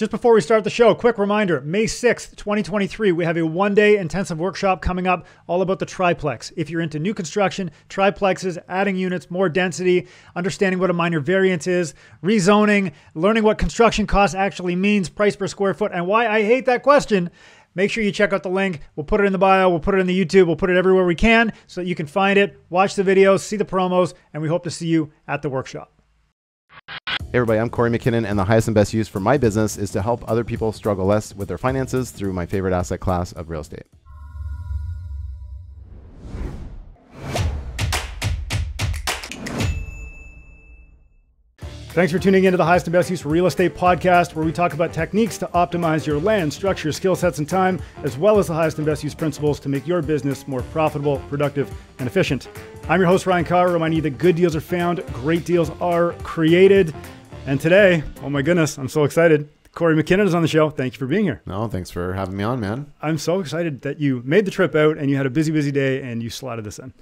Just before we start the show, quick reminder, May 6th, 2023, we have a one-day intensive workshop coming up all about the triplex. If you're into new construction, triplexes, adding units, more density, understanding what a minor variance is, rezoning, learning what construction cost actually means, price per square foot, and why I hate that question, make sure you check out the link. We'll put it in the bio. We'll put it in the YouTube. We'll put it everywhere we can so that you can find it, watch the videos, see the promos, and we hope to see you at the workshop. Hey everybody, I'm Kory MacKinnon, and the highest and best use for my business is to help other people struggle less with their finances through my favorite asset class of real estate. Thanks for tuning into the Highest and Best Use for Real Estate podcast, where we talk about techniques to optimize your land, structure, skill sets, and time, as well as the highest and best use principles to make your business more profitable, productive, and efficient. I'm your host, Ryan Carr, reminding you that good deals are found, great deals are created. And today, oh my goodness, I'm so excited. Kory MacKinnon is on the show. Thank you for being here. No, thanks for having me on, man. I'm so excited that you made the trip out and you had a busy day and you slotted this in.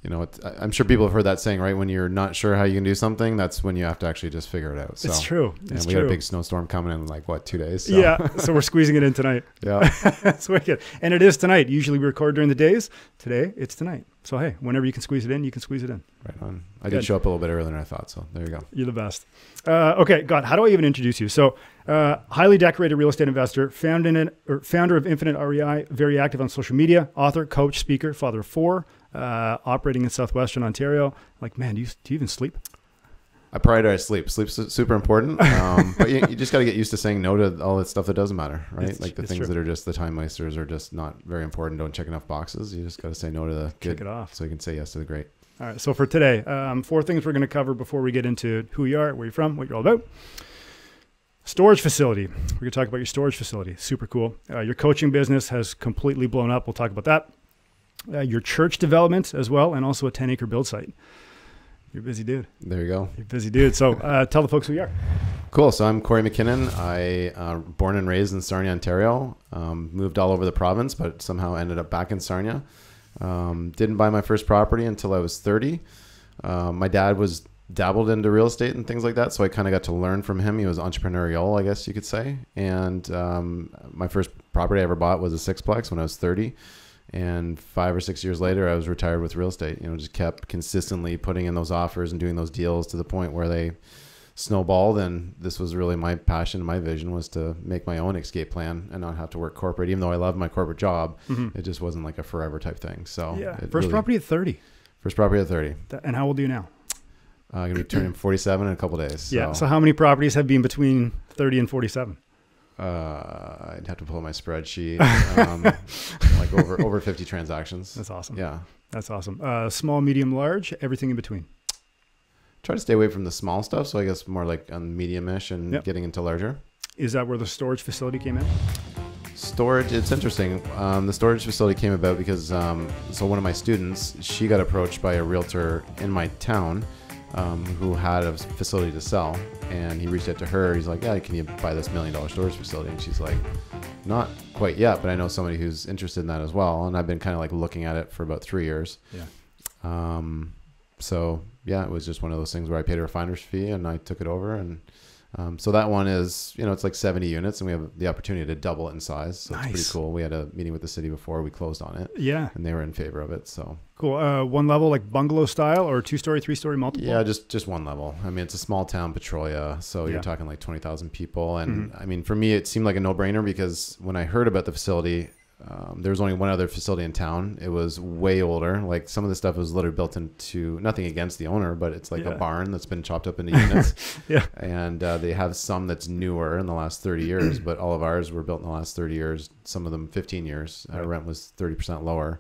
You know, I'm sure people have heard that saying, right? When you're not sure how you can do something, that's when you have to actually just figure it out. So, it's true. And we got a big snowstorm coming in like, what, 2 days? So. Yeah, so we're squeezing it in tonight. Yeah. That's wicked. And it is tonight. Usually we record during the days. Today, it's tonight. So, hey, whenever you can squeeze it in, you can squeeze it in. Right on. I did show up a little bit earlier than I thought, so there you go. You're the best. Okay, God, how do I even introduce you? So, highly decorated real estate investor, founder of Infinite REI, very active on social media, author, coach, speaker, father of 4, operating in Southwestern Ontario. Like, man, do you even sleep? I prioritize sleep. Sleep's super important, but you just got to get used to saying no to all that stuff that doesn't matter, right? Like the things that are just the time wasters are just not very important. Don't check enough boxes. You just got to say no to the good. Check it off. So you can say yes to the great. All right. So for today, 4 things we're going to cover before we get into who you are, where you're from, what you're all about. Storage facility. We're going to talk about your storage facility. Super cool. Your coaching business has completely blown up. We'll talk about that. Your church development as well, and also a 10-acre build site. You're a busy dude. There you go. You're a busy dude. So tell the folks who you are. Cool. So I'm Kory MacKinnon. I born and raised in Sarnia, Ontario. Moved all over the province, but somehow ended up back in Sarnia. Didn't buy my first property until I was 30. My dad was dabbled into real estate and things like that, so I kind of got to learn from him. He was entrepreneurial, I guess you could say. And my first property I ever bought was a 6-plex when I was 30. And 5 or 6 years later, I was retired with real estate. You know, just kept consistently putting in those offers and doing those deals to the point where they snowballed. And this was really my passion. My vision was to make my own escape plan and not have to work corporate. Even though I loved my corporate job, it just wasn't like a forever type thing. So yeah, first property at 30. First property at 30. And how old are you now? I'm going to be turning 47 in a couple of days. So. Yeah. So how many properties have been between 30 and 47? I'd have to pull up my spreadsheet. Like over 50 transactions. That's awesome. Yeah. That's awesome. Small, medium, large, everything in between. Try to stay away from the small stuff. So I guess more like on medium-ish and getting into larger. Is that where the storage facility came in? Storage, it's interesting. The storage facility came about because so one of my students, she got approached by a realtor in my town who had a facility to sell, and he reached out to her. He's like, yeah, can you buy this $1 million storage facility? And she's like, not quite yet, but I know somebody who's interested in that as well. And I've been kind of like looking at it for about 3 years. Yeah. So yeah, it was just one of those things where I paid her a finder's fee and I took it over. And so that one is, you know, it's like 70 units and we have the opportunity to double it in size. So It's pretty cool. We had a meeting with the city before we closed on it. Yeah. And they were in favor of it. So cool. One level, like bungalow style, or 2-story, 3-story, multiple? Yeah, just one level. I mean, it's a small town, Petrolia. So you're talking like 20,000 people. And I mean, for me, it seemed like a no-brainer because when I heard about the facility, there was only one other facility in town. It was way older. Like some of the stuff was literally built into, nothing against the owner, but it's like a barn that's been chopped up into units. And they have some that's newer in the last 30 years, but all of ours were built in the last 30 years. Some of them 15 years. Our rent was 30% lower.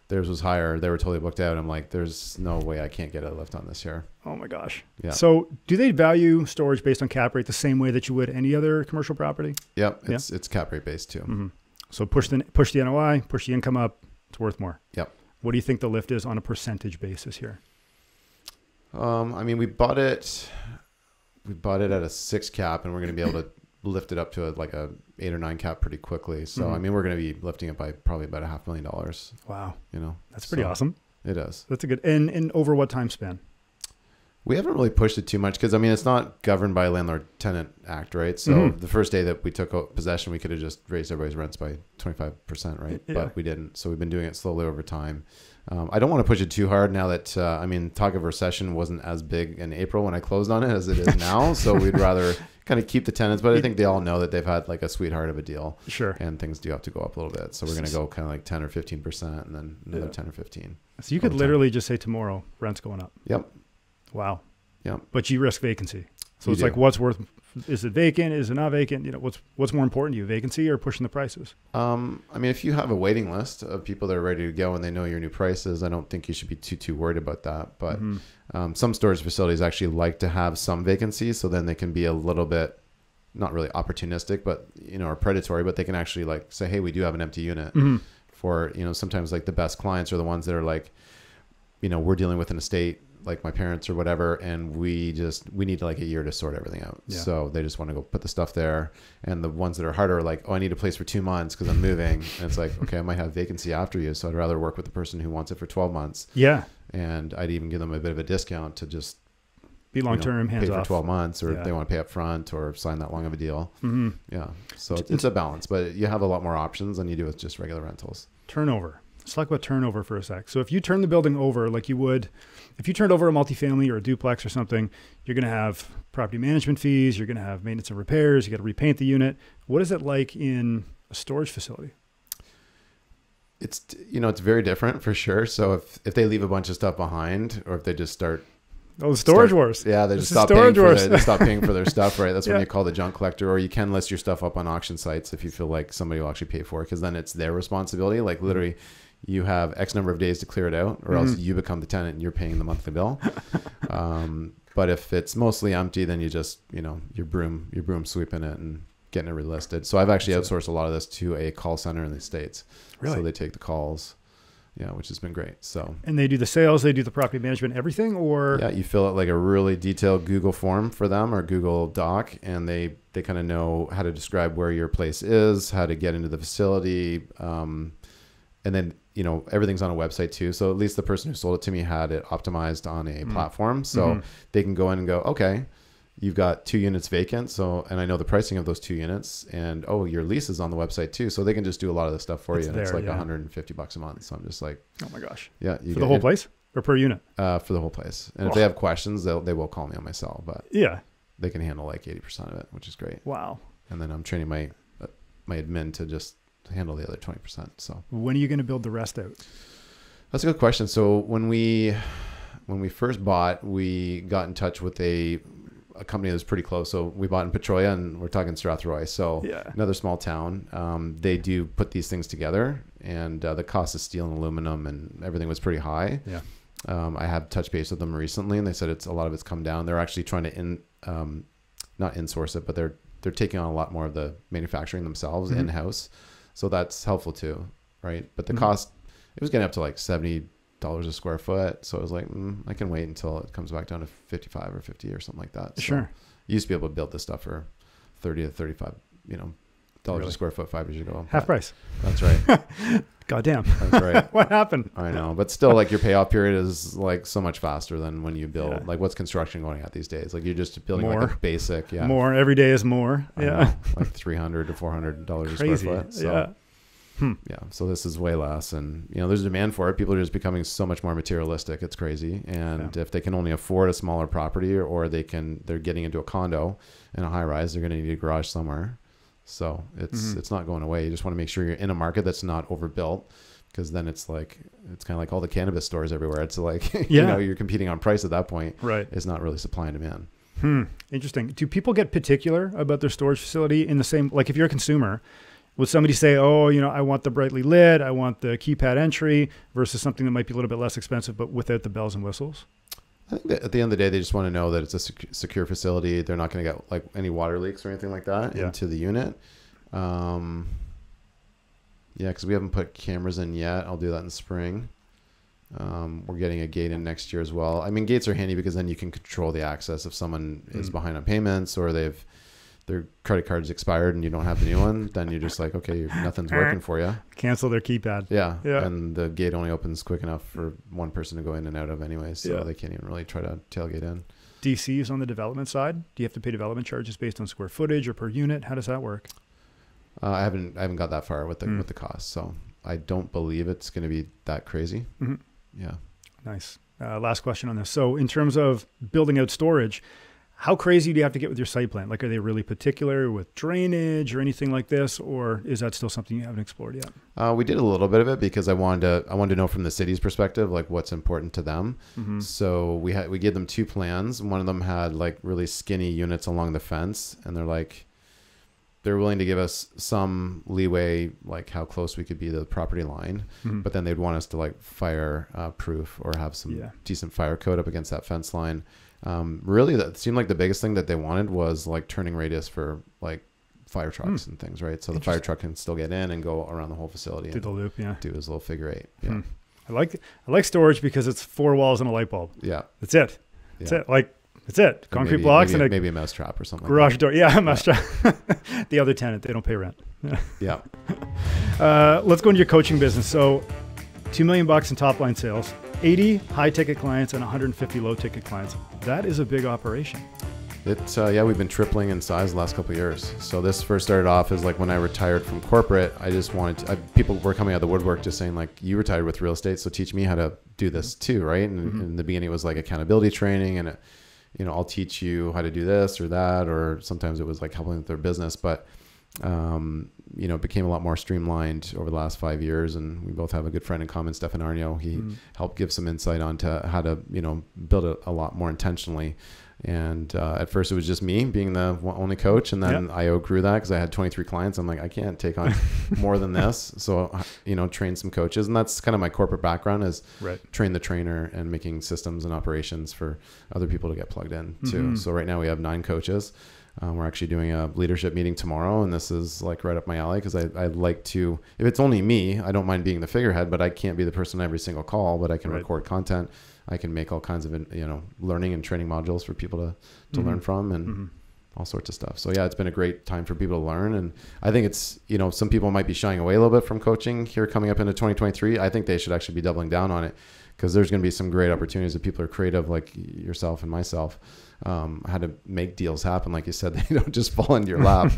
Theirs was higher. They were totally booked out. I'm like, there's no way I can't get a lift on this here. Oh my gosh. Yeah. So do they value storage based on cap rate the same way that you would any other commercial property? Yep. It's cap rate based too. So push the NOI, push the income up, it's worth more. Yep. What do you think the lift is on a percentage basis here? I mean, we bought it at a 6 cap, and we're going to be able to lift it up to like a 8 or 9 cap pretty quickly. So I mean, we're going to be lifting it by probably about $500,000. Wow. You know, that's pretty awesome. It is. That's a good. And over what time span? We haven't really pushed it too much because, I mean, it's not governed by Landlord Tenant Act, right? So the first day that we took possession, we could have just raised everybody's rents by 25%, right? Yeah. But we didn't. So we've been doing it slowly over time. I don't want to push it too hard now that, I mean, talk of recession wasn't as big in April when I closed on it as it is now. So we'd rather kind of keep the tenants, but I think they all know that they've had like a sweetheart of a deal. Sure. And things do have to go up a little bit. So we're going to go kind of like 10 or 15% and then another 10 or 15. So you could literally just say tomorrow, rent's going up. Yep. Wow. Yep. But you risk vacancy. So it's do. like, what's worth, is it vacant? Is it not vacant? You know, what's more important to you, vacancy or pushing the prices? I mean, if you have a waiting list of people that are ready to go and they know your new prices, I don't think you should be too worried about that. But some storage facilities actually like to have some vacancy, so then they can be a little bit, not really opportunistic, but, you know, or predatory, but they can actually like say, hey, we do have an empty unit. For, you know, sometimes like the best clients are the ones that are like, you know, we're dealing with an estate like my parents or whatever, and we need like a year to sort everything out. Yeah. So they just want to go put the stuff there. And the ones that are harder are like, oh, I need a place for 2 months because I'm moving. And it's like, okay, I might have vacancy after you, so I'd rather work with the person who wants it for 12 months. Yeah. And I'd even give them a bit of a discount to just be long-term, hands pay off. for 12 months, or if they want to pay up front or sign that long of a deal. Yeah. So it's a balance, but you have a lot more options than you do with just regular rentals. Turnover. Let's talk about turnover for a sec. So if you turn the building over like you would, if you turned over a multifamily or a duplex or something, you're going to have property management fees, you're going to have maintenance and repairs, you got to repaint the unit. What is it like in a storage facility? It's, you know, it's very different for sure. So if they leave a bunch of stuff behind, or if they just start, oh, the storage wars. Yeah, they just stop paying for their stuff, right? That's when you call the junk collector, or you can list your stuff up on auction sites if you feel like somebody will actually pay for it, because then it's their responsibility. Like literally, you have X number of days to clear it out, or else you become the tenant and you're paying the monthly bill. But if it's mostly empty, then you just, you know, you're broom sweeping it and getting it relisted. So I've actually outsourced a lot of this to a call center in the States. Really? So they take the calls. Yeah, which has been great. So, and they do the sales, they do the property management, everything, or yeah, you fill out like a really detailed Google form for them, or Google Doc, and they kind of know how to describe where your place is, how to get into the facility, and then, you know, everything's on a website too. So at least the person who sold it to me had it optimized on a platform, so they can go in and go, okay, you've got 2 units vacant. So, and I know the pricing of those 2 units, and oh, your lease is on the website too. So they can just do a lot of the stuff for you. And it's like $150 a month. So I'm just like, oh my gosh. Yeah. For the whole place or per unit? For the whole place. And if they have questions, they will call me on my cell, but yeah, they can handle like 80% of it, which is great. Wow. And then I'm training my admin to just handle the other 20%. So when are you going to build the rest out? That's a good question. So when we first bought, we got in touch with a company that was pretty close. So we bought in Petrolia, and we're talking Strathroy. So another small town. They do put these things together, and the cost of steel and aluminum and everything was pretty high. Yeah. I had touched base with them recently, and they said a lot of it's come down. They're actually trying to not insource it, but they're taking on a lot more of the manufacturing themselves in-house. So that's helpful too, right? But the cost, it was getting up to like $70 a square foot. So I was like, I can wait until it comes back down to 55 or 50 or something like that. So sure. You used to be able to build this stuff for 30 to 35, dollars a square foot 5 years ago. Half price. That's right. Goddamn. That's right. What happened? I know, but still, like, your payoff period is like so much faster than when you build. Yeah. Like, what's construction going at these days? Like, you're just building like a basic. Yeah. More every day is more. Yeah. Like $300 to $400 a square foot. So, yeah. Yeah. So this is way less, and there's a demand for it. People are just becoming so much more materialistic. It's crazy. And if they can only afford a smaller property, or they're getting into a condo in a high rise, they're going to need a garage somewhere. So it's not going away. You just want to make sure you're in a market that's not overbuilt, because then it's kind of like all the cannabis stores everywhere. It's like, you're competing on price at that point. Right. It's not really supply and demand. Interesting. Do people get particular about their storage facility in the same, like if you're a consumer, would somebody say, oh, I want the brightly lit, I want the keypad entry, versus something that might be a little bit less expensive, but without the bells and whistles? I think that at the end of the day, they just want to know that it's a secure facility. They're not going to get like any water leaks or anything like that into the unit. Because we haven't put cameras in yet. I'll do that in the spring. We're getting a gate in next year as well. I mean, gates are handy because then you can control the access if someone is behind on payments, or they've their credit card's expired and you don't have the new one, then you're just like, okay, nothing's working for you. Cancel their keypad. Yeah. And the gate only opens quick enough for one person to go in and out of anyway. So they can't even really try to tailgate in. DCs on the development side, do you have to pay development charges based on square footage or per unit? How does that work? I haven't got that far with the cost. So I don't believe it's going to be that crazy. Mm-hmm. Yeah. Nice. Last question on this. So in terms of building out storage, how crazy do you have to get with your site plan? Like, are they really particular with drainage or anything like this? Or is that still something you haven't explored yet? We did a little bit of it because I wanted to know from the city's perspective, like what's important to them. Mm-hmm. So we gave them 2 plans. One of them had like really skinny units along the fence, and they're willing to give us some leeway, like how close we could be to the property line, but then they'd want us to like fire proof or have some decent fire code up against that fence line. Really, that seemed like the biggest thing that they wanted was like turning radius for like fire trucks and things, right? So the fire truck can still get in and go around the whole facility. Do the loop, do his little figure 8. Yeah. I like storage because it's 4 walls and a light bulb. Yeah. That's it. That's it. Like, that's it. Concrete blocks and maybe a mouse trap or something. Garage door. Yeah, a mouse trap. The other tenant, they don't pay rent. Yeah. Let's go into your coaching business. So $2 million in top line sales, 80 high ticket clients and 150 low ticket clients. That is a big operation. We've been tripling in size the last couple of years. So this first started off as like when I retired from corporate, I just wanted people were coming out of the woodwork just saying like, you retired with real estate, so teach me how to do this too, right? And in the beginning it was like accountability training and I'll teach you how to do this or that, or sometimes it was like helping with their business, but it became a lot more streamlined over the last 5 years. And we both have a good friend in common, Stefan Arnio. He helped give some insight onto how to, build it a lot more intentionally. And at first it was just me being the only coach. And then I outgrew that because I had 23 clients. I'm like, I can't take on more than this. So, train some coaches. And that's kind of my corporate background is train the trainer and making systems and operations for other people to get plugged in too. So right now we have 9 coaches. We're actually doing a leadership meeting tomorrow, and this is like right up my alley because I like to, if it's only me, I don't mind being the figurehead, but I can't be the person every single call, but I can record content. I can make all kinds of, learning and training modules for people to learn from and all sorts of stuff. So yeah, it's been a great time for people to learn. And I think it's, some people might be shying away a little bit from coaching here coming up into 2023. I think they should actually be doubling down on it because there's going to be some great opportunities if people are creative like yourself and myself. How to make deals happen. Like you said, they don't just fall into your lap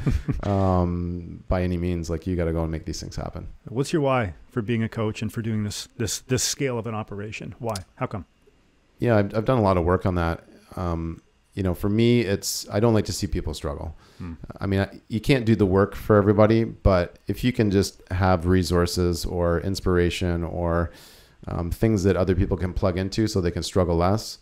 by any means. Like you got to go and make these things happen. What's your why for being a coach and for doing this scale of an operation? Why? How come? Yeah, I've done a lot of work on that. For me, I don't like to see people struggle. I mean, you can't do the work for everybody, but if you can just have resources or inspiration or things that other people can plug into so they can struggle less,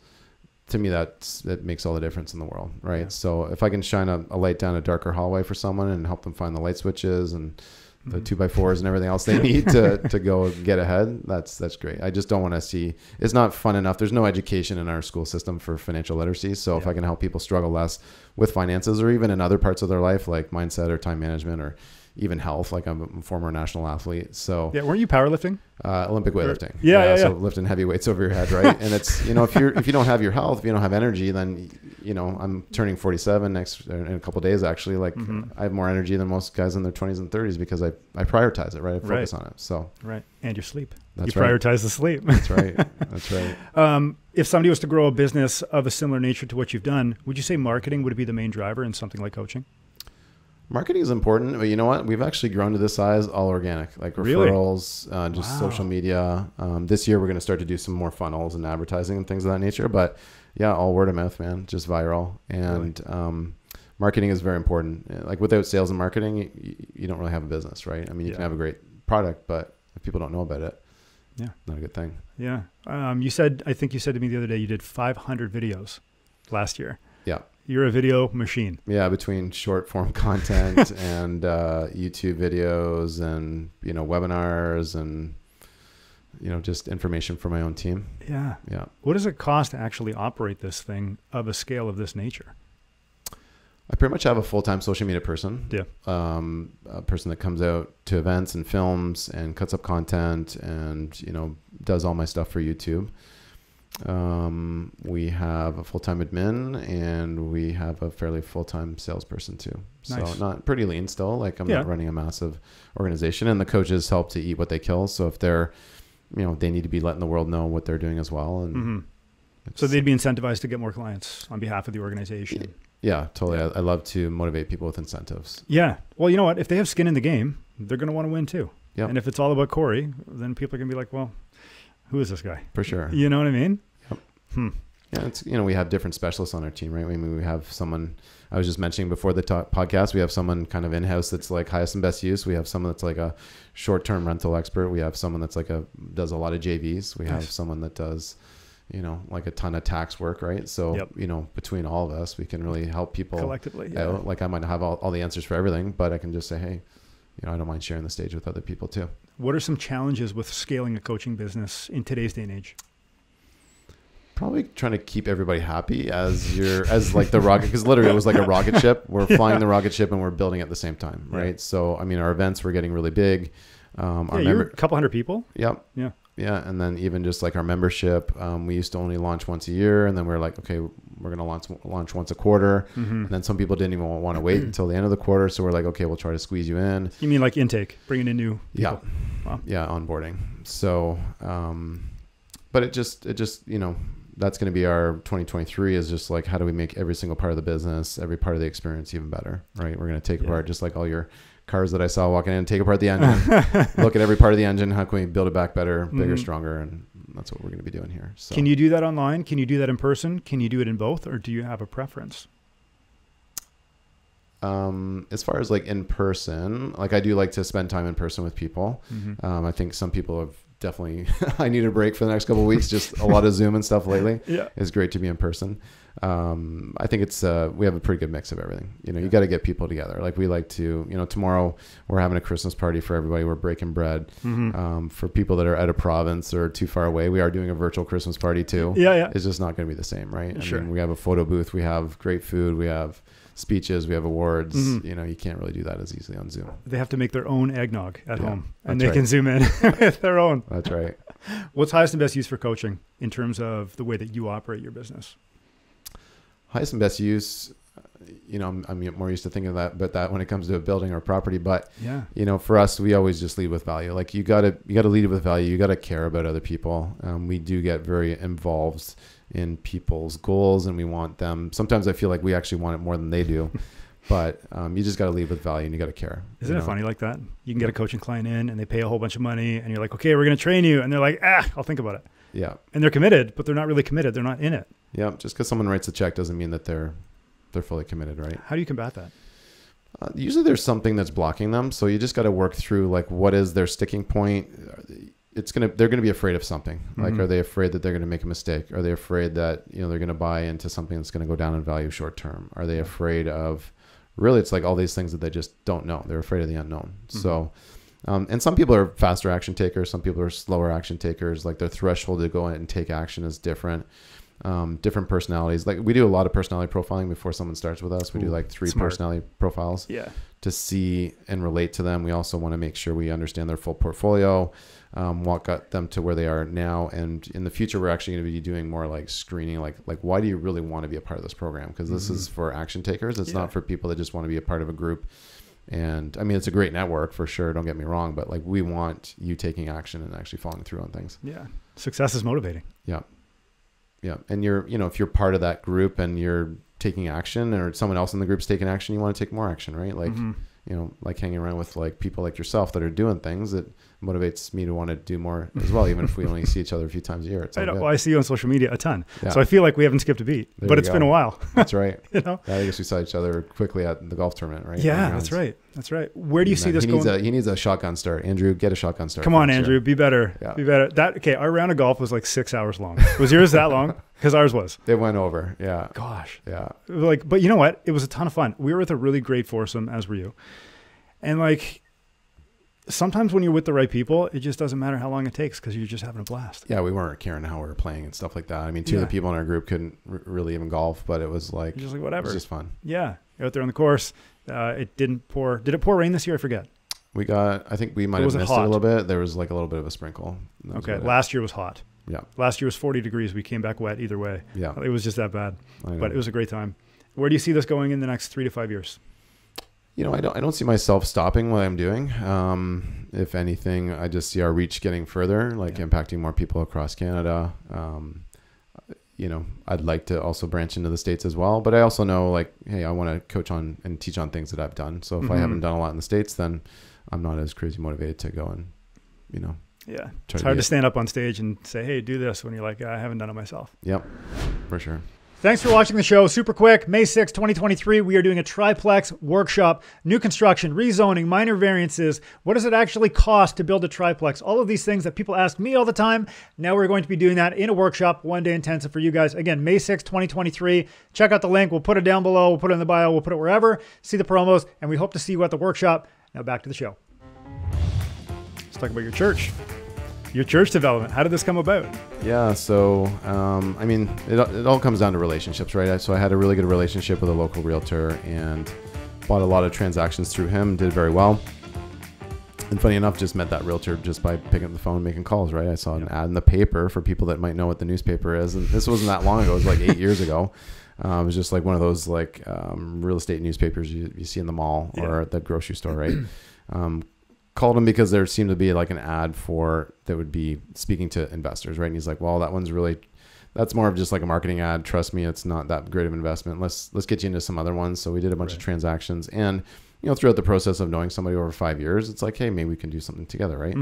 to me, that makes all the difference in the world, right? Yeah. So if I can shine a light down a darker hallway for someone and help them find the light switches and the 2x4s and everything else they need to go get ahead, that's great. I just don't want to see, it's not fun enough. There's no education in our school system for financial literacy. So if I can help people struggle less with finances or even in other parts of their life, like mindset or time management or even health, like I'm a former national athlete. So yeah, weren't you powerlifting? Olympic weightlifting. Yeah. So lifting heavy weights over your head, right? And it's, if you don't have your health, if you don't have energy, then, I'm turning 47 in a couple of days, actually. Like I have more energy than most guys in their 20s and 30s because I prioritize it, right? I focus on it. So right. And your sleep. That's you prioritize the sleep. That's right. That's right. If somebody was to grow a business of a similar nature to what you've done, would you say marketing would be the main driver in something like coaching? Marketing is important, but you know what? We've actually grown to this size all organic, like referrals, just social media. This year, we're going to start to do some more funnels and advertising and things of that nature. But yeah, all word of mouth, man, just viral. And marketing is very important. Like without sales and marketing, you don't really have a business, right? I mean, you can have a great product, but if people don't know about it, not a good thing. Yeah. I think you said to me the other day, you did 500 videos last year. Yeah. You're a video machine. Yeah, between short form content and YouTube videos and webinars and just information for my own team. Yeah. Yeah. What does it cost to actually operate this thing of a scale of this nature? I pretty much have a full-time social media person. Yeah. A person that comes out to events and films and cuts up content and does all my stuff for YouTube. We have a full-time admin, and we have a fairly full-time salesperson too. Nice. So not pretty lean still. Like I'm Yeah. not running a massive organization, and the coaches help to eat what they kill. So if they're, they need to be letting the world know what they're doing as well. And so they'd be incentivized to get more clients on behalf of the organization. Yeah, totally. I love to motivate people with incentives. Yeah. Well, you know what? If they have skin in the game, they're going to want to win too. Yep. And if it's all about Kory, then people are going to be like, well, who is this guy? For sure. You know what I mean? Yep. Yeah, it's we have different specialists on our team, right? I mean, we have someone I was just mentioning before the podcast. We have someone kind of in-house that's like highest and best use. We have someone that's like a short-term rental expert. We have someone that's does a lot of JVs. We have someone that does, like a ton of tax work, right? So, between all of us, we can really help people collectively. out. Like I might not have all the answers for everything, but I can just say, hey, I don't mind sharing the stage with other people too. What are some challenges with scaling a coaching business in today's day and age? Probably trying to keep everybody happy as like the rocket, because literally it was like a rocket ship. We're flying the rocket ship and we're building at the same time, right? Yeah. So, I mean, our events were getting really big. You're a couple hundred people? Yep. Yeah. Yeah. And then even just like our membership, we used to only launch once a year, and then we're like, okay, we're going to launch once a quarter. And then some people didn't even want to wait until the end of the quarter. So we're like, okay, we'll try to squeeze you in. You mean like intake, bringing in new people? Yeah. Wow. Yeah. Onboarding. So, but it just, that's going to be our 2023 is just like, how do we make every single part of the business, every part of the experience even better, right? We're going to take apart just like all your cars that I saw walking in, take apart the engine, look at every part of the engine. How can we build it back better, bigger, stronger? And that's what we're going to be doing here. So. Can you do that online? Can you do that in person? Can you do it in both? Or do you have a preference? As far as like in person, like I do like to spend time in person with people. I think some people have definitely, I need a break for the next couple of weeks. Just a lot of Zoom and stuff lately. Yeah. It's great to be in person. I think it's, we have a pretty good mix of everything. You got to get people together. Like we like to, tomorrow we're having a Christmas party for everybody. We're breaking bread. For people that are out of province or too far away, we are doing a virtual Christmas party too. Yeah. It's just not going to be the same, right? Sure. I mean, we have a photo booth. We have great food. We have speeches, we have awards. You can't really do that as easily on Zoom. They have to make their own eggnog at home, and they can zoom in with their own. That's right. What's highest and best use for coaching in terms of the way that you operate your business? Highest and best use, I'm more used to thinking about that when it comes to a building or a property. But for us, we always just lead with value. Like you gotta lead with value. You gotta care about other people. We do get very involved in people's goals, and we want them. Sometimes I feel like we actually want it more than they do. But you just got to lead with value, and you got to care. Isn't it funny like that? You can get a coaching client in, and they pay a whole bunch of money, and you're like, okay, we're going to train you. And they're like, I'll think about it. Yeah. And they're committed, but they're not really committed. They're not in it. Yeah. Just because someone writes a check doesn't mean that they're fully committed, right? How do you combat that? Usually there's something that's blocking them. So you just got to work through like, what is their sticking point? They're going to be afraid of something. Like, are they afraid that they're going to make a mistake? Are they afraid that, they're going to buy into something that's going to go down in value short term? Are they afraid of, really, it's like all these things that they just don't know. They're afraid of the unknown. So, and some people are faster action takers. Some people are slower action takers. Like their threshold to go in and take action is different. Different personalities. Like we do a lot of personality profiling before someone starts with us. We do like 3 personality profiles to see and relate to them. We also want to make sure we understand their full portfolio, what got them to where they are now. And in the future, we're actually going to be doing more like screening, like why do you really want to be a part of this program? Because this is for action takers. It's not for people that just want to be a part of a group. And I mean, it's a great network for sure. Don't get me wrong, but like we want you taking action and actually following through on things. Yeah. Success is motivating. Yeah. Yeah. And you're, if you're part of that group and you're taking action, or someone else in the group's taking action, you want to take more action, right? Like, like hanging around with like people like yourself that are doing things that motivates me to want to do more as well, even if we only see each other a few times a year. I see you on social media a ton. Yeah. So I feel like we haven't skipped a beat, but it's been a while. That's right. I guess we saw each other quickly at the golf tournament, right? Yeah, that's right. That's right. Where do you see this going? He needs a shotgun start. Andrew, get a shotgun start. Come on, Andrew. Be better. Yeah. Be better. Our round of golf was like 6 hours long. Was yours that long? Because ours was. It went over. Yeah. Gosh. Yeah. But you know what? It was a ton of fun. We were with a really great foursome, as were you. And like, sometimes when you're with the right people, it just doesn't matter how long it takes because you're just having a blast. Yeah, we weren't caring how we were playing and stuff like that. I mean, 2 of the people in our group couldn't really even golf, but it was like, just like whatever. It was just fun. Yeah, you're out there on the course. It didn't pour. Did it pour rain this year? I forget. I think we might have missed it a little bit. There was like a little bit of a sprinkle. Okay, last year was hot. Yeah. Last year was 40 degrees. We came back wet either way. Yeah. It was just that bad, but it was a great time. Where do you see this going in the next 3 to 5 years? I don't see myself stopping what I'm doing. If anything, I just see our reach getting further, like impacting more people across Canada. I'd like to also branch into the States as well, but I also know, like, hey, I want to coach on and teach on things that I've done. So if I haven't done a lot in the States, then I'm not as crazy motivated to go and, Yeah. It's hard to stand up on stage and say, hey, do this when you're like, I haven't done it myself. Yep, for sure. Thanks for watching the show. Super quick, May 6, 2023, we are doing a triplex workshop, new construction, rezoning, minor variances. What does it actually cost to build a triplex? All of these things that people ask me all the time. Now we're going to be doing that in a workshop, 1 day intensive for you guys. Again, May 6, 2023. Check out the link. We'll put it down below. We'll put it in the bio. We'll put it wherever. See the promos, and we hope to see you at the workshop. Now back to the show. Let's talk about your church. Your church development. How did this come about? Yeah, so it all comes down to relationships, right? So I had a really good relationship with a local realtor and bought a lot of transactions through him, did very well. And funny enough, just met that realtor just by picking up the phone and making calls, right? I saw an ad in the paper for people that might know what the newspaper is. And this wasn't that long ago. It was like 8 years ago. It was just like one of those like real estate newspapers you see in the mall or at the grocery store, right? Called him because there seemed to be like an ad for that would be speaking to investors, right? And he's like, well, that's more of just like a marketing ad. Trust me, it's not that great of an investment. Let's get you into some other ones. So we did a bunch of transactions, and throughout the process of knowing somebody over 5 years, it's like, hey, maybe we can do something together, right?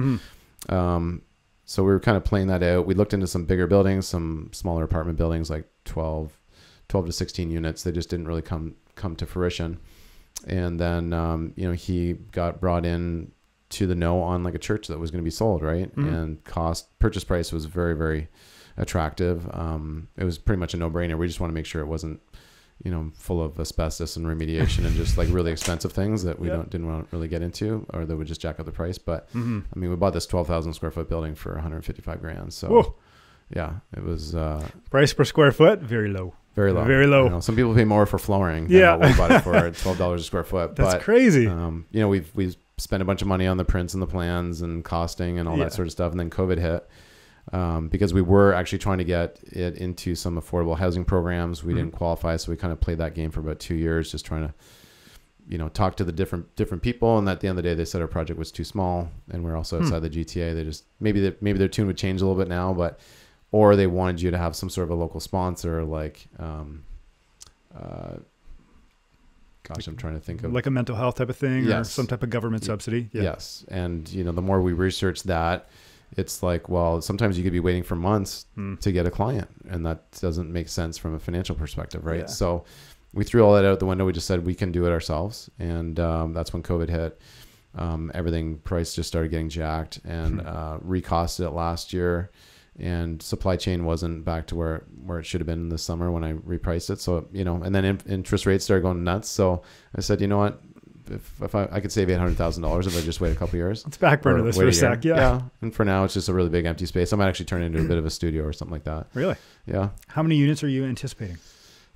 So we were kind of playing that out. We looked into some bigger buildings, some smaller apartment buildings, like 12 to 16 units. They just didn't really come to fruition. And then he got brought in to the know on like a church that was going to be sold, right? And purchase price was very, very attractive. It was pretty much a no-brainer. We just want to make sure it wasn't, full of asbestos and remediation and just like really expensive things that we didn't want to really get into, or that would just jack up the price. But we bought this 12,000 square foot building for 155 grand. So whoa. Yeah, it was price per square foot, very low. Very low. Very low. Some people pay more for flooring than what we bought it for at $12 a square foot. That's crazy. We've spent a bunch of money on the prints and the plans and costing and all that sort of stuff. And then COVID hit because we were actually trying to get it into some affordable housing programs. We didn't qualify. So we kind of played that game for about 2 years, just trying to, talk to the different people. And at the end of the day, they said our project was too small and we're also outside the GTA. They just, maybe their tune would change a little bit now, or they wanted you to have some sort of a local sponsor, like, I'm trying to think of like a mental health type of thing, or some type of government subsidy. Yes. And, the more we research that, it's like, well, sometimes you could be waiting for months to get a client, and that doesn't make sense from a financial perspective, right? So we threw all that out the window. We just said we can do it ourselves. And that's when COVID hit. Everything price just started getting jacked, and recosted it last year. And supply chain wasn't back to where it should have been this summer when I repriced it. So, and then interest rates started going nuts. So I said, you know what, if I could save $800,000 if I just wait a couple of years. Let's back burner this for a sec. Yeah. And for now, it's just a really big empty space. I might actually turn it into a bit of a studio or something like that. Really? Yeah. How many units are you anticipating?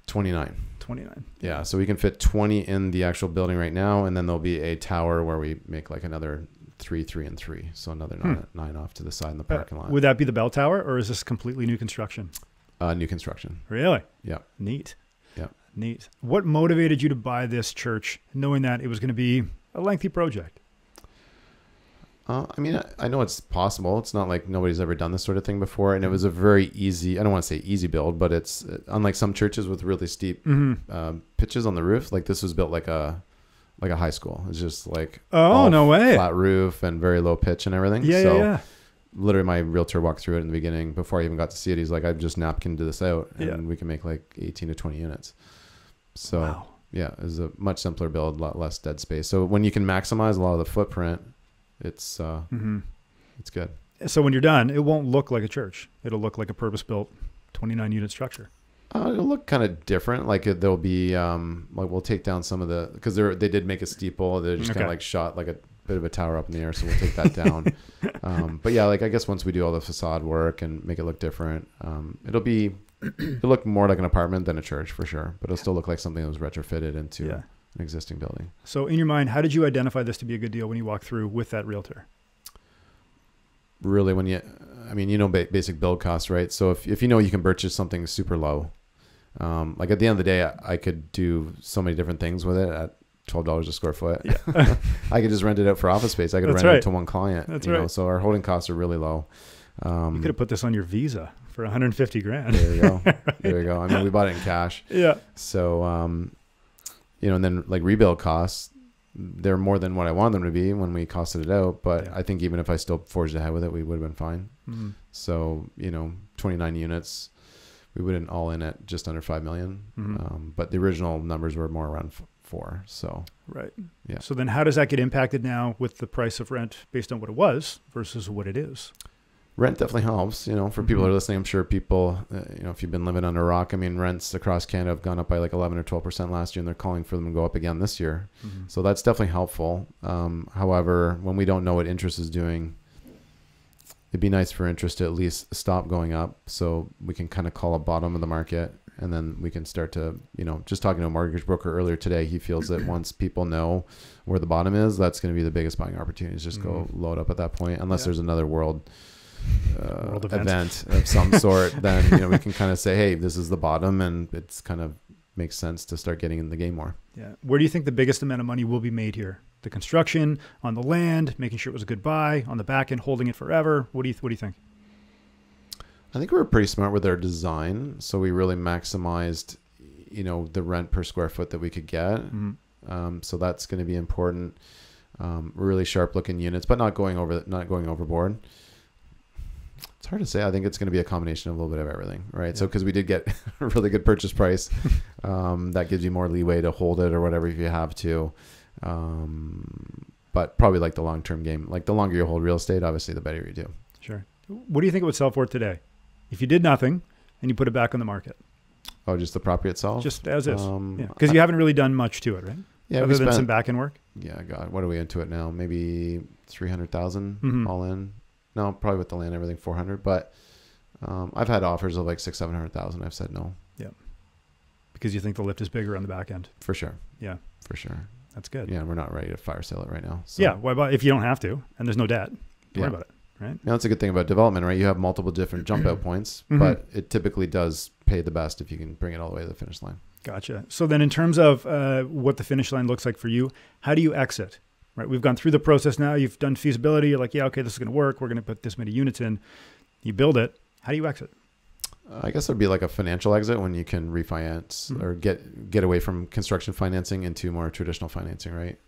29. 29. Yeah. So we can fit 20 in the actual building right now. And then there'll be a tower where we make like another 3, 3, and 3. So another 9 off to the side in the parking lot. Would that be the bell tower, or is this completely new construction? New construction. Really? Yeah. Neat. Yeah. Neat. What motivated you to buy this church, knowing that it was going to be a lengthy project? I know it's possible. It's not like nobody's ever done this sort of thing before. And it was a very easy, I don't want to say easy build, but it's unlike some churches with really steep pitches on the roof. Like this was built like a high school. It's just like no way, flat roof and very low pitch and everything. Yeah. Literally, my realtor walked through it in the beginning before I even got to see it. He's like, "I've just napkined this out, and we can make like 18 to 20 units." So yeah, it's a much simpler build, a lot less dead space. So when you can maximize a lot of the footprint, it's good. So when you're done, it won't look like a church. It'll look like a purpose-built 29 unit structure. It'll look kind of different. Like there'll be like we'll take down some of the, because they did make a steeple. They just kind of like shot like a bit of a tower up in the air, so we'll take that down. But yeah, like I guess once we do all the facade work and make it look different, it'll look more like an apartment than a church for sure. But it'll still look like something that was retrofitted into an existing building. So in your mind, how did you identify this to be a good deal when you walked through with that realtor? Really, when you I mean, basic build costs, right? So if you know you can purchase something super low, like at the end of the day, I could do so many different things with it at $12 a square foot. Yeah. I could just rent it out for office space. I could rent it to one client. That's right. So our holding costs are really low. You could have put this on your Visa for 150 grand. There you go. There you go. I mean, we bought it in cash. Yeah. So, and then like rebuild costs, they're more than what I wanted them to be when we costed it out. But I think even if I still forged ahead with it, we would have been fine. Mm-hmm. So, 29 units, we wouldn't all in at just under 5 million. Mm-hmm. But the original numbers were more around 4. So, right. Yeah. So then how does that get impacted now with the price of rent based on what it was versus what it is? Rent definitely helps, for people who are listening. I'm sure people, if you've been living under a rock, I mean, rents across Canada have gone up by like 11 or 12% last year, and they're calling for them to go up again this year. Mm-hmm. So that's definitely helpful. However, when we don't know what interest is doing, it'd be nice for interest to at least stop going up so we can kind of call a bottom of the market. And then we can start to, just talking to a mortgage broker earlier today, he feels that once people know where the bottom is, that's going to be the biggest buying opportunity, is just go load up at that point, unless there's another world event of some sort. Then we can kind of say, hey, this is the bottom, and it's kind of makes sense to start getting in the game more. Yeah. Where do you think the biggest amount of money will be made here? The construction, on the land, making sure it was a good buy, on the back end, holding it forever. What do you think? I think we were pretty smart with our design, so we really maximized the rent per square foot that we could get. Mm-hmm. So that's going to be important. Really sharp looking units, but not going overboard. It's hard to say. I think it's going to be a combination of a little bit of everything, right? Yeah. So because we did get a really good purchase price, that gives you more leeway to hold it or whatever if you have to. But probably like the long-term game, like the longer you hold real estate, obviously the better you do. Sure. What do you think it would sell for today if you did nothing and you put it back on the market? Oh, just the property itself? Just as is. Because you haven't really done much to it, right? Yeah. Other than some back end work? Yeah, God. What are we into it now? Maybe 300,000 all in. No, probably with the land and everything, 400. But I've had offers of like 600,000-700,000. I've said no. Yeah. Because you think the lift is bigger on the back end? For sure. Yeah. For sure. That's good. Yeah, we're not ready to fire sale it right now. So. Yeah. Why about if you don't have to and there's no debt? Don't worry about it. Right. Now, that's a good thing about development, right? You have multiple different jump out points, but it typically does pay the best if you can bring it all the way to the finish line. Gotcha. So then in terms of what the finish line looks like for you, how do you exit? Right. We've gone through the process now. You've done feasibility. You're like, yeah, okay, this is going to work. We're going to put this many units in. You build it. How do you exit? I guess it'd be like a financial exit when you can refinance or get away from construction financing into more traditional financing, right?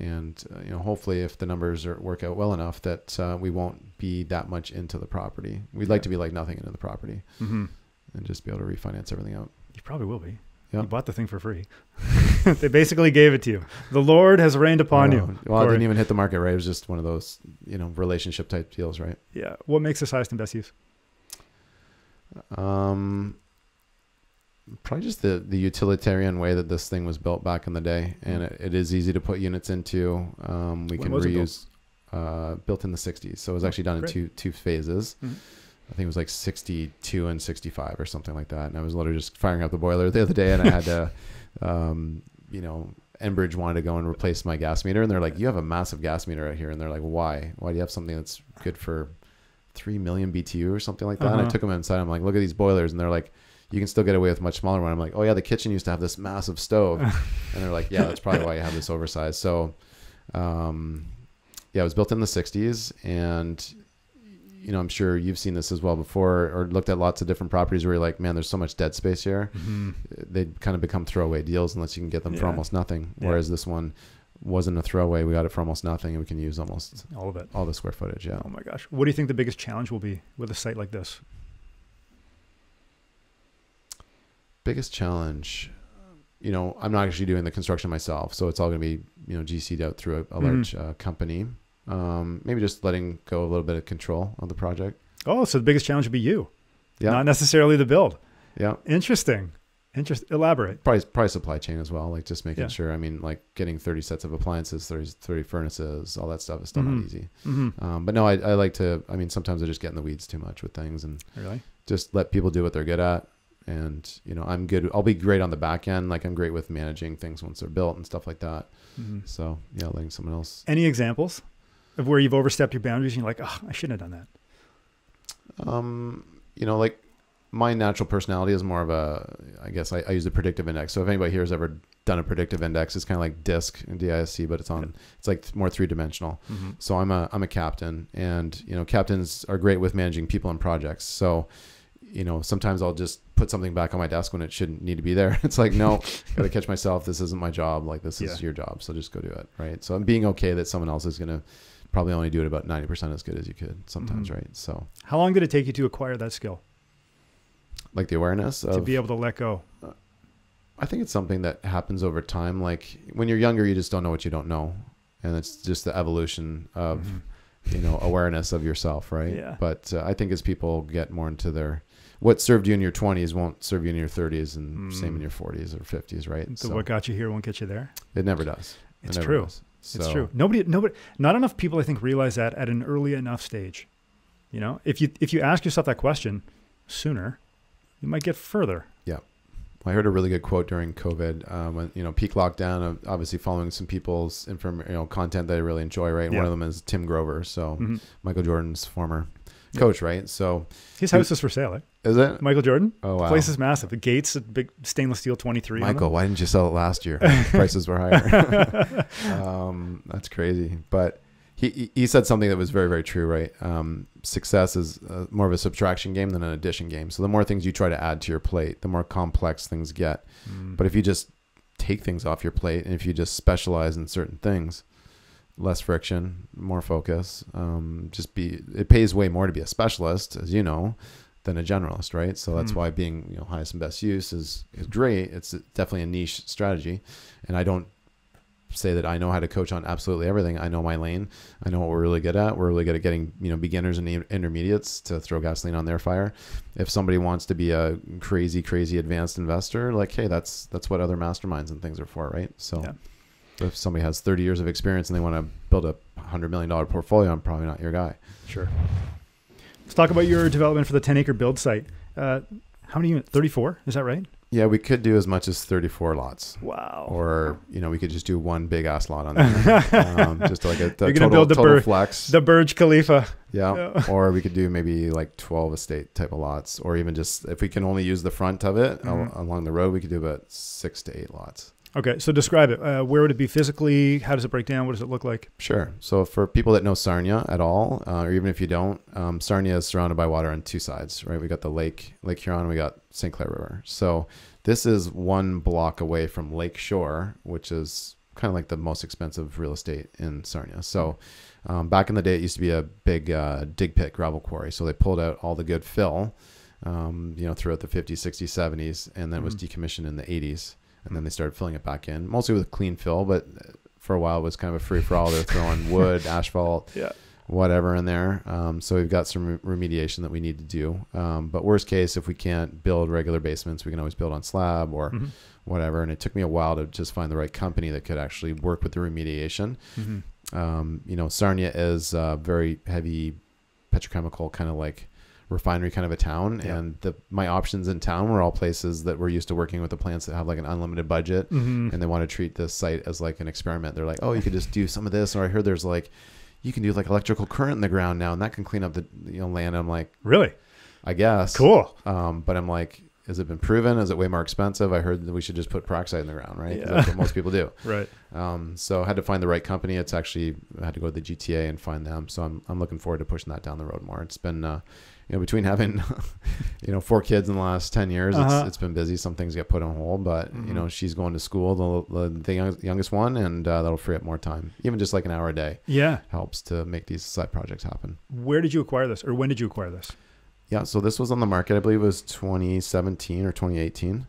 And hopefully, if the numbers work out well enough, that we won't be that much into the property. We'd like to be like nothing into the property, and just be able to refinance everything out. You probably will be. Yep. You bought the thing for free. They basically gave it to you. The Lord has rained upon you. Well, it didn't even hit the market, right? It was just one of those, relationship type deals, right? Yeah. What makes this highest and best use? Probably just the utilitarian way that this thing was built back in the day, and it is easy to put units into. We can reuse. Built in the 60s, so it was actually done in two phases. I think it was like 62 and 65 or something like that. And I was literally just firing up the boiler the other day, and I had to, Enbridge wanted to go and replace my gas meter, and they're like, "You have a massive gas meter out here," and they're like, "Why? Why do you have something that's good for 3 million BTU or something like that?" And I took them inside. I'm like, "Look at these boilers," and they're like, "You can still get away with a much smaller one." I'm like, "Oh yeah, the kitchen used to have this massive stove," and they're like, "Yeah, that's probably why you have this oversized." So, it was built in the 60s, and I'm sure you've seen this as well before, or looked at lots of different properties where you're like, man, there's so much dead space here. They kind of become throwaway deals unless you can get them for almost nothing. Whereas this one wasn't a throwaway. We got it for almost nothing, and we can use almost all of it, all the square footage. Yeah. Oh my gosh. What do you think the biggest challenge will be with a site like this? Biggest challenge, I'm not actually doing the construction myself, so it's all going to be, GC'd out through a large company. Maybe just letting go a little bit of control of the project. Oh, so the biggest challenge would be you, not necessarily the build. Yeah. Interesting. Elaborate. Probably supply chain as well. Like just making sure, like getting 30 sets of appliances, 30 furnaces, all that stuff is still not easy. But no, I like to, sometimes I just get in the weeds too much with things and just let people do what they're good at. And, I'm good. I'll be great on the back end. Like I'm great with managing things once they're built and stuff like that. So letting someone else. Any examples of where you've overstepped your boundaries and you're like, oh, I shouldn't have done that? Like my natural personality is more of I guess I use the predictive index. So if anybody here has ever done a predictive index, it's kind of like DISC and DISC, but it's like more 3-dimensional. Mm-hmm. So I'm a captain, and, captains are great with managing people and projects. So, sometimes I'll just put something back on my desk when it shouldn't need to be there. It's like, no, gotta catch myself. This isn't my job. Like, this is your job. So just go do it. Right. So I'm being okay that someone else is going to probably only do it about 90% as good as you could sometimes. Mm-hmm. Right. So how long did it take you to acquire that skill? Like the awareness to be able to let go. I think it's something that happens over time. Like when you're younger, you just don't know what you don't know. And it's just the evolution of, awareness of yourself. Right. Yeah. But I think as people get more into what served you in your 20s won't serve you in your 30s, and same in your 40s or 50s. Right. So what got you here won't get you there. It never does. It's true. It's true. Nobody, not enough people, I think, realize that at an early enough stage. If you ask yourself that question sooner, you might get further. Yeah. I heard a really good quote during COVID when, peak lockdown, obviously following some people's content that I really enjoy. Right. And one of them is Tim Grover. So Michael Jordan's former coach. Right. So his house is for sale. Eh? Is it? Michael Jordan? Oh, wow. The place is massive. The gates, a big stainless steel 23. Michael, why didn't you sell it last year? Prices were higher. That's crazy. But he said something that was very, very true, right? Success is more of a subtraction game than an addition game. So the more things you try to add to your plate, the more complex things get. But if you just take things off your plate, and if you just specialize in certain things, less friction, more focus, it pays way more to be a specialist, as you know, than a generalist, right? So that's why being highest and best use is great. It's definitely a niche strategy, and I don't say that I know how to coach on absolutely everything. I know my lane. I know what we're really good at. We're really good at getting beginners and intermediates to throw gasoline on their fire. If somebody wants to be a crazy advanced investor, like, hey, that's what other masterminds and things are for, right? So if somebody has 30 years of experience and they want to build a $100 million portfolio, I'm probably not your guy. Sure. Let's talk about your development for the 10-acre build site. How many units? 34? Is that right? Yeah, we could do as much as 34 lots. Wow. Or, we could just do one big ass lot on there. Just like a total flex. The Burj Khalifa. Yeah. Or we could do maybe like 12 estate type of lots. Or even just, if we can only use the front of it along the road, we could do about 6 to 8 lots. Okay, so describe it. Where would it be physically? How does it break down? What does it look like? Sure. So for people that know Sarnia at all, or even if you don't, Sarnia is surrounded by water on 2 sides, right? We got the Lake Huron, and we got St. Clair River. So this is 1 block away from Lake Shore, which is kind of like the most expensive real estate in Sarnia. So back in the day, it used to be a big dig pit gravel quarry. So they pulled out all the good fill, throughout the 50s, 60s, 70s, and then it was decommissioned in the 80s. And then they started filling it back in, mostly with clean fill, but for a while it was kind of a free-for-all. They're throwing wood, asphalt, whatever in there. So we've got some remediation that we need to do. But worst case, if we can't build regular basements, we can always build on slab or whatever. And it took me a while to just find the right company that could actually work with the remediation. Sarnia is a very heavy petrochemical kind of like refinery kind of a town, and my options in town were all places that were used to working with the plants that have like an unlimited budget, and they want to treat this site as like an experiment. They're like, oh, you could just do some of this, or I heard there's like, you can do like electrical current in the ground now, and that can clean up the land. I'm like, really? I guess. Cool. But I'm like, has it been proven? Is it way more expensive? I heard that we should just put peroxide in the ground, right? Yeah. That's what most people do. Right. So I had to find the right company. It's actually, I had to go to the GTA and find them. So I'm looking forward to pushing that down the road more. It's been, between having, 4 kids in the last 10 years, it's been busy. Some things get put on hold, but she's going to school, the youngest one, and that'll free up more time. Even just like an hour a day. Yeah. Helps to make these side projects happen. Where did you acquire this, or when did you acquire this? Yeah. So this was on the market, I believe it was 2017 or 2018.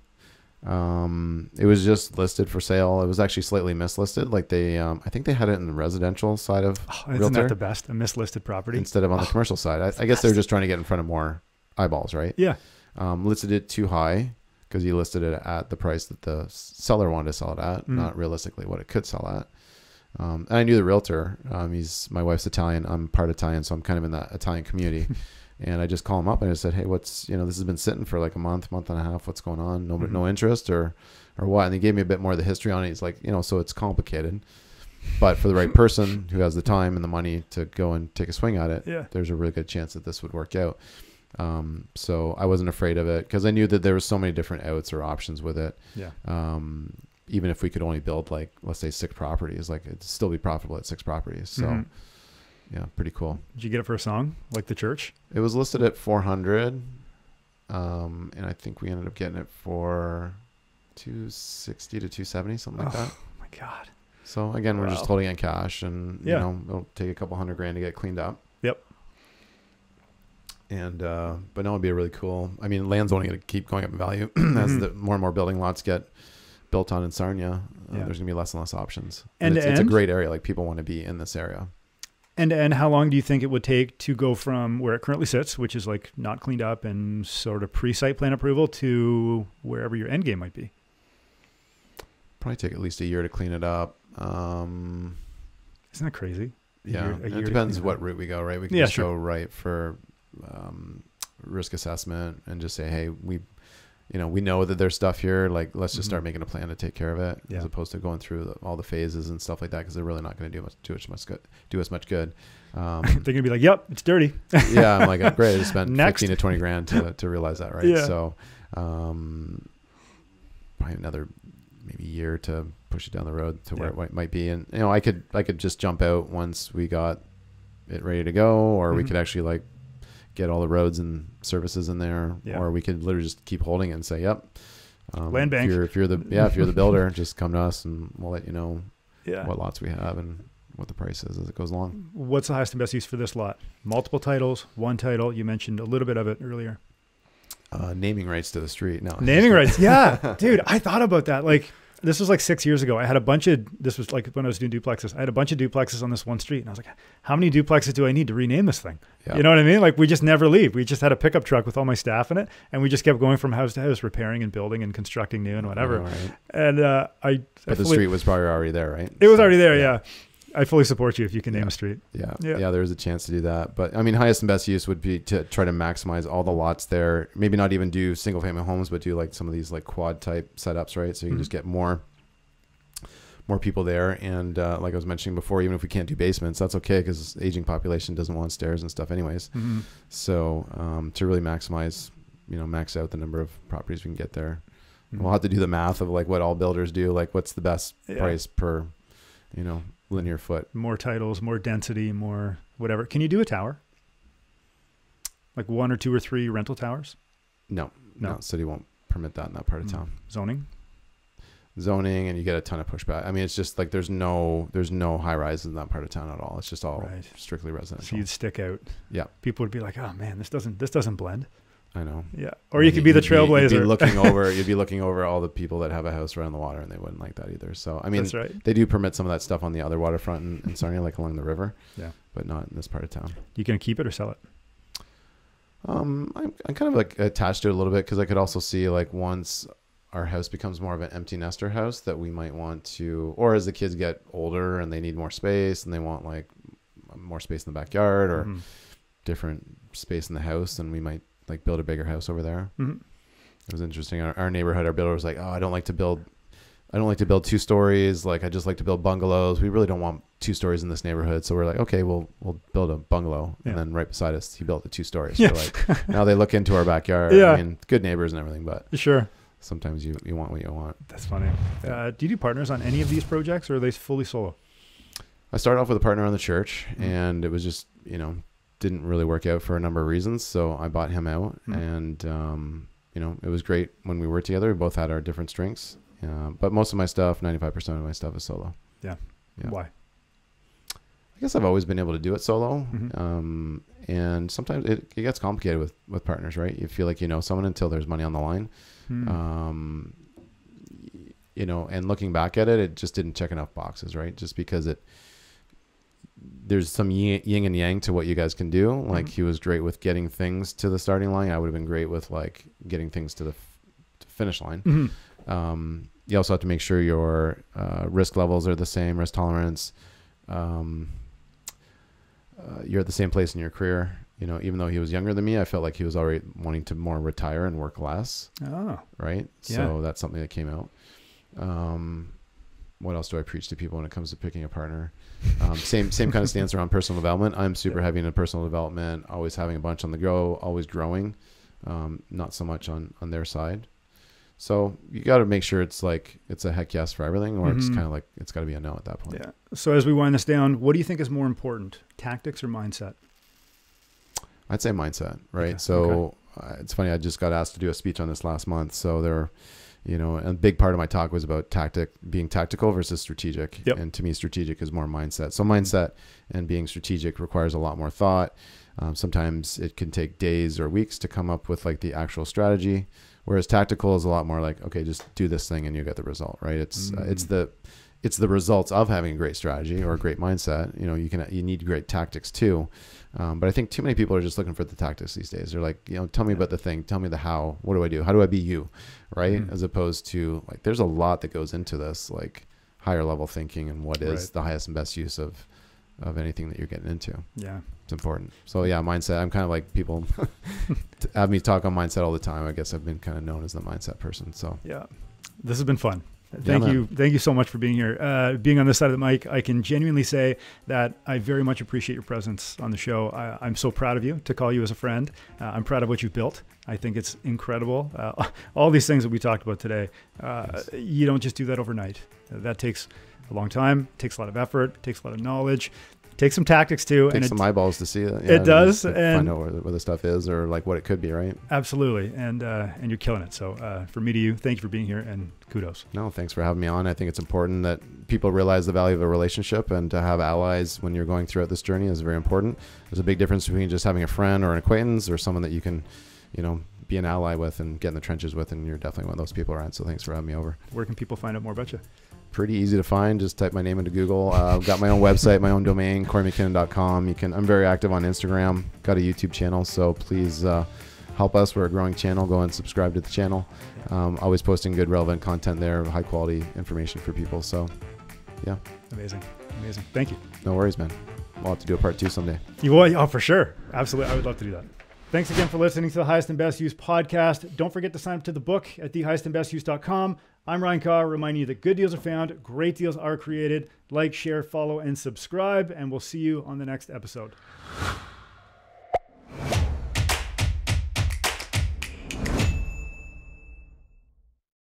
It was just listed for sale. It was actually slightly mislisted. Like they, I think they had it in the residential side of Isn't Realtor that the best? A mislisted property instead of on the commercial side. I guess they're just trying to get in front of more eyeballs, right? Yeah. Listed it too high because he listed it at the price that the seller wanted to sell it at, not realistically what it could sell at. And I knew the realtor. My wife's Italian. I'm part Italian, so I'm kind of in that Italian community. And I just call him up and I said, hey, what's, this has been sitting for like a month and a half. What's going on? No interest or what? And he gave me a bit more of the history on it. He's like, so it's complicated. But for the right person who has the time and the money to go and take a swing at it, Yeah. there's a really good chance that this would work out. So I wasn't afraid of it because I knew that there was so many different outs or options with it. Yeah. Even if we could only build like, let's say 6 properties, like it'd still be profitable at 6 properties. So yeah, pretty cool. Did you get it for a song like the church? It was listed at 400. And I think we ended up getting it for 260 to 270, something like that. Oh my God. So again, we're just holding in cash and, Yeah. you know, it'll take a couple $100,000 to get cleaned up. Yep. And, but no, it'd be a really cool, I mean, land's only going to keep going up in value as the more and more building lots get built on in Sarnia. There's going to be less and less options. And it's a great area. Like people want to be in this area. And how long do you think it would take to go from where it currently sits, which is like not cleaned up and sort of pre-site plan approval, to wherever your end game might be? Probably take at least a year to clean it up. Isn't that crazy? Yeah. It depends what route we go, right? We can just go right for risk assessment and just say, hey, we know that there's stuff here. Like, let's just start making a plan to take care of it, as opposed to going through all the phases and stuff like that, because they're really not going to do us much good. They're going to be like, "Yep, it's dirty." Yeah, I'm like, oh, great. I just spent 15 to 20 grand to realize that, right? Yeah. So, probably another maybe year to push it down the road to where it might be. And I could just jump out once we got it ready to go, or we could actually like get all the roads and services in there, or we could literally just keep holding it and say, yep, land bank. If you're the builder, just come to us and we'll let you know what lots we have and what the price is as it goes along. What's the highest and best use for this lot? Multiple titles, one title. You mentioned a little bit of it earlier. Naming rights to the street. No, naming rights. Yeah, dude, I thought about that. Like, this was like 6 years ago. I had a bunch of, this was like when I was doing duplexes. I had a bunch of duplexes on this one street. And I was like, how many duplexes do I need to rename this thing? Yeah. You know what I mean? Like, we just never leave. We just had a pickup truck with all my staff in it. And we just kept going from house to house, repairing and building and constructing new and whatever. Right. And But the street was probably already there, right? It was already there, yeah. I fully support you if you can name a street. Yeah, there's a chance to do that. But I mean, highest and best use would be to try to maximize all the lots there. Maybe not even do single family homes, but do like some of these like quad type setups, right? So you can just get more people there. And like I was mentioning before, even if we can't do basements, that's okay, because aging population doesn't want stairs and stuff anyways. So to really maximize, max out the number of properties we can get there. We'll have to do the math of like what all builders do, like what's the best price per, linear foot. More titles, more density, more whatever. Can you do a tower? Like 1 or 2 or 3 rental towers? No. City won't permit that in that part of town. Zoning, and you get a ton of pushback. I mean, it's just like there's no high rises in that part of town at all. It's just all strictly residential. So you'd stick out. Yeah. People would be like, oh man, this doesn't blend. I know. Yeah. Or you could be the trailblazer. You'd be looking over all the people that have a house around the water, and they wouldn't like that either. So I mean, that's right. They do permit some of that stuff on the other waterfront in Sarnia, like along the river. Yeah. But not in this part of town. You gonna keep it or sell it? I'm kind of like attached to it a little bit, because I could also see like once our house becomes more of an empty nester house that we might want to, or as the kids get older and they need more space and they want like more space in the backyard or different space in the house, then we might like build a bigger house over there. It was interesting. Our neighborhood, our builder was like, oh, I don't like to build 2 stories. Like, I just like to build bungalows. We really don't want 2 stories in this neighborhood. So we're like, okay, we'll build a bungalow. And then right beside us, he built a 2 stories. So like, now they look into our backyard. I mean, good neighbors and everything, but sure. Sometimes you want what you want. That's funny. Do you do partners on any of these projects, or are they fully solo? I started off with a partner on the church, and it was just, didn't really work out for a number of reasons. So I bought him out, and, it was great when we were together. We both had our different strengths. But most of my stuff, 95% of my stuff is solo. Yeah. Why? I guess I've always been able to do it solo. And sometimes it gets complicated with partners, right? You feel like you know someone until there's money on the line. And looking back at it, it just didn't check enough boxes, right? Just because there's some yin and yang to what you guys can do. Like he was great with getting things to the starting line. I would have been great with like getting things to the finish line. You also have to make sure your risk levels are the same, risk tolerance. You're at the same place in your career. Even though he was younger than me, I felt like he was already wanting to more retire and work less. Oh, right. So that's something that came out. what else do I preach to people when it comes to picking a partner? Same kind of stance around personal development. I'm super heavy into personal development, always having a bunch on the go, always growing, not so much on their side. So you got to make sure it's a heck yes for everything, or it's kind of like it's got to be a no at that point. Yeah. So as we wind this down, what do you think is more important, tactics or mindset? I'd say mindset, right? Okay. So it's funny. I just got asked to do a speech on this last month. So there, a big part of my talk was about being tactical versus strategic. Yep. And to me, strategic is more mindset. So mindset and being strategic requires a lot more thought. Sometimes it can take days or weeks to come up with like the actual strategy. Whereas tactical is a lot more like, okay, just do this thing and you get the result, right? It's the results of having a great strategy or a great mindset. You need great tactics too. But I think too many people are just looking for the tactics these days. They're like, tell me about the thing, tell me the how, what do I do? How do I be you? Right. As opposed to like, there's a lot that goes into this, like higher level thinking and what is the highest and best use of anything that you're getting into. Yeah. It's important. So yeah, mindset. I'm kind of like people have me talk on mindset all the time. I guess I've been kind of known as the mindset person. So yeah, this has been fun. Thank you so much for being here. Being on this side of the mic, I can genuinely say that I very much appreciate your presence on the show. I'm so proud of you to call you as a friend. I'm proud of what you've built. I think it's incredible. All these things that we talked about today, you don't just do that overnight. That takes a long time, takes a lot of effort, takes a lot of knowledge. Take some tactics too. Takes some eyeballs to see it. Yeah, it does. And find out where the stuff is or like what it could be, right? Absolutely. And you're killing it. So from me to you, thank you for being here and kudos. No, thanks for having me on. I think it's important that people realize the value of a relationship, and to have allies when you're going throughout this journey is very important. There's a big difference between just having a friend or an acquaintance or someone that you can, be an ally with and get in the trenches with. And you're definitely one of those people, Ryan. So thanks for having me over. Where can people find out more about you? Pretty easy to find. Just type my name into Google. I've got my own website, my own domain, KoryMacKinnon.com. I'm very active on Instagram. Got a YouTube channel, so please help us. We're a growing channel. Go and subscribe to the channel. Always posting good, relevant content there, high quality information for people. So, yeah. Amazing. Thank you. No worries, man. We'll have to do a part 2 someday. You will? Oh, for sure. Absolutely. I would love to do that. Thanks again for listening to the Highest and Best Use podcast. Don't forget to sign up to the book at thehighestandbestuse.com. I'm Ryan Carr, reminding you that good deals are found, great deals are created. Like, share, follow, and subscribe, and we'll see you on the next episode.